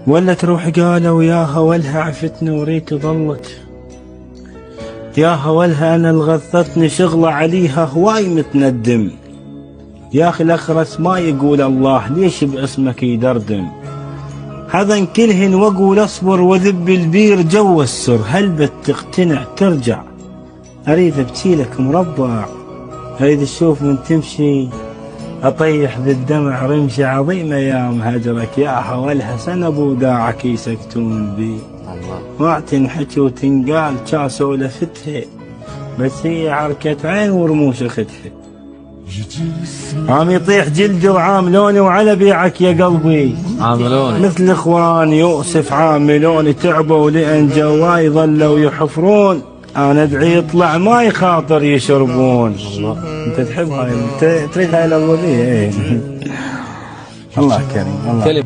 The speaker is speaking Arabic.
ولا تروح قالوا يا هولها عفتني وريت ظلت، يا هولها انا الغثتني شغله عليها هواي متندم. يا اخي الاخرس ما يقول الله ليش باسمك يدردم. هذا كلهن واقول اصبر وذب البير جو السر، هل بتقتنع ترجع اريد ابتيلك مربع، اريد اشوف من تمشي اطيح بالدمع رمشي عظيم ايام هجرك. يا هولها سنة ابو داعك يسكتون بي، ما تنحكي وتنقال كا سولفتها، بس هي عركة عين ورموش اختها. عام يطيح جلدي وعام لوني وعلى بيعك يا قلبي عاملوني مثل اخوان يوسف عاملوني، تعبوا لان جواي ظلوا يحفرون، انا ادعي يطلع ما يخاطر يشربون. انت تحب هاي، تريد هاي الاوليه ايه. الله كريم الله.